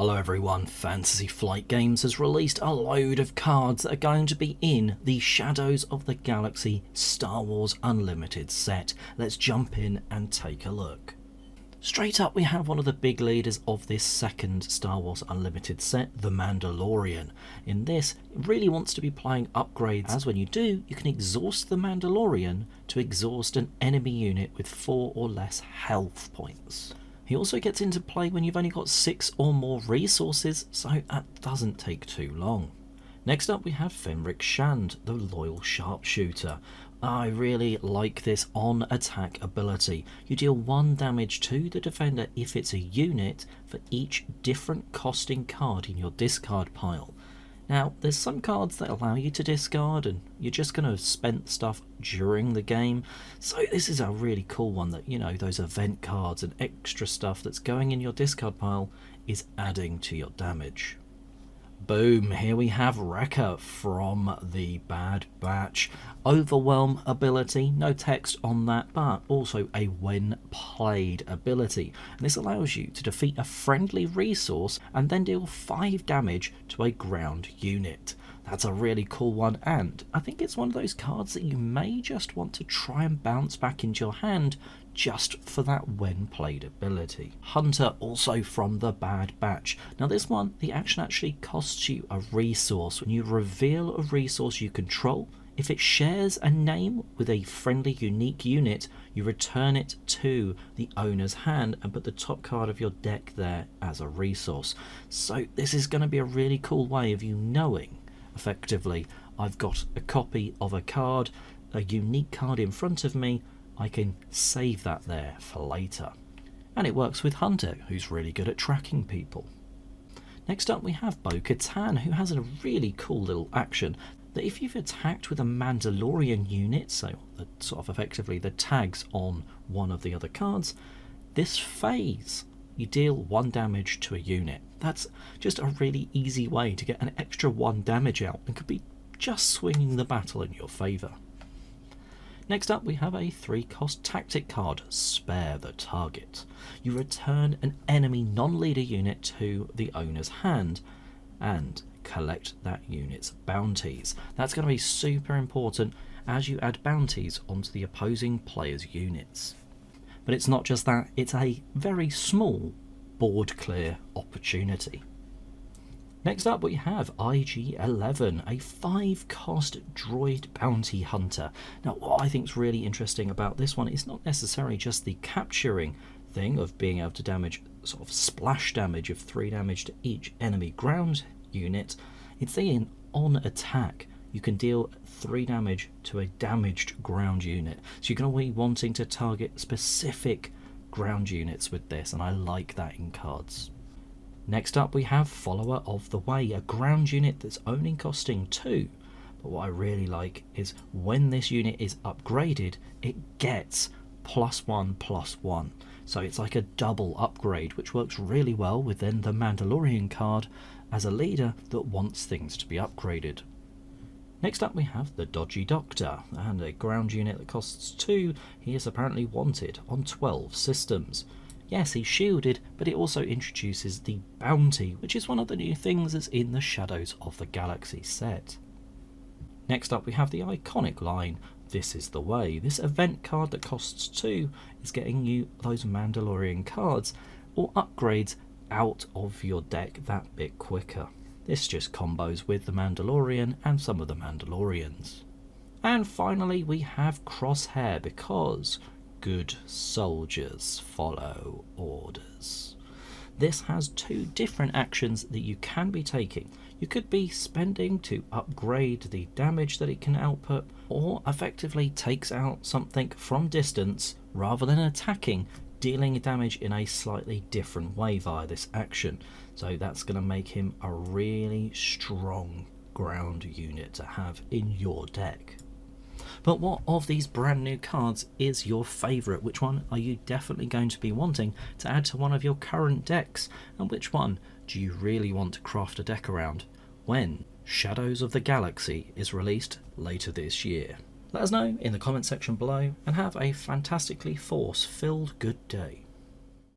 Hello everyone, Fantasy Flight Games has released a load of cards that are going to be in the Shadows of the Galaxy Star Wars Unlimited set. Let's jump in and take a look. Straight up we have one of the big leaders of this second Star Wars Unlimited set, the Mandalorian. In this, it really wants to be playing upgrades, as when you do, you can exhaust the Mandalorian to exhaust an enemy unit with 4 or less health points. He also gets into play when you've only got 6 or more resources, so that doesn't take too long. Next up we have Fenric Shand, the Loyal Sharpshooter. I really like this on attack ability. You deal 1 damage to the defender if it's a unit for each different costing card in your discard pile. Now, there's some cards that allow you to discard and you're just going to have spent stuff during the game. So this is a really cool one that, you know, those event cards and extra stuff that's going in your discard pile is adding to your damage. Boom, here we have Wrecker from the Bad Batch. Overwhelm ability, no text on that, but also a when played ability. And this allows you to defeat a friendly resource and then deal 5 damage to a ground unit. That's a really cool one, and I think it's one of those cards that you may just want to try and bounce back into your hand just for that when played ability. Hunter, also from the Bad Batch. Now this one, the action actually costs you a resource. When you reveal a resource you control, if it shares a name with a friendly unique unit, you return it to the owner's hand and put the top card of your deck there as a resource. So this is going to be a really cool way of you knowing, effectively, I've got a copy of a card, a unique card in front of me, I can save that there for later. And it works with Hunter, who's really good at tracking people. Next up we have Bo-Katan, who has a really cool little action that if you've attacked with a Mandalorian unit, so the sort of effectively the tags on one of the other cards, this phase you deal 1 damage to a unit. That's just a really easy way to get an extra 1 damage out and could be just swinging the battle in your favour. Next up we have a 3-cost tactic card, Spare the Target. You return an enemy non-leader unit to the owner's hand and collect that unit's bounties. That's going to be super important as you add bounties onto the opposing player's units. But it's not just that, it's a very small board clear opportunity. Next up we have IG-11, a 5-cost droid bounty hunter. Now what I think is really interesting about this one is not necessarily just the capturing thing of being able to damage, sort of splash damage of 3 damage to each enemy ground unit, it's the on attack. You can deal 3 damage to a damaged ground unit. So you're going to be wanting to target specific ground units with this, and I like that in cards. Next up we have Follower of the Way, a ground unit that's only costing 2. But what I really like is when this unit is upgraded, it gets +1/+1. So it's like a double upgrade, which works really well within the Mandalorian card as a leader that wants things to be upgraded. Next up we have the Dodgy Doctor, and a ground unit that costs 2. He is apparently wanted on 12 systems. Yes, he's shielded, but it also introduces the bounty, which is one of the new things that's in the Shadows of the Galaxy set. Next up we have the iconic line, This is the Way. This event card that costs 2 is getting you those Mandalorian cards or upgrades out of your deck that bit quicker. This just combos with the Mandalorian and some of the Mandalorians. And finally we have Crosshair, because good soldiers follow orders. This has 2 different actions that you can be taking. You could be spending to upgrade the damage that it can output, or effectively takes out something from distance rather than attacking, dealing damage in a slightly different way via this action. So that's going to make him a really strong ground unit to have in your deck. But what of these brand new cards is your favourite? Which one are you definitely going to be wanting to add to one of your current decks? And which one do you really want to craft a deck around when Shadows of the Galaxy is released later this year? Let us know in the comment section below, and have a fantastically force-filled good day.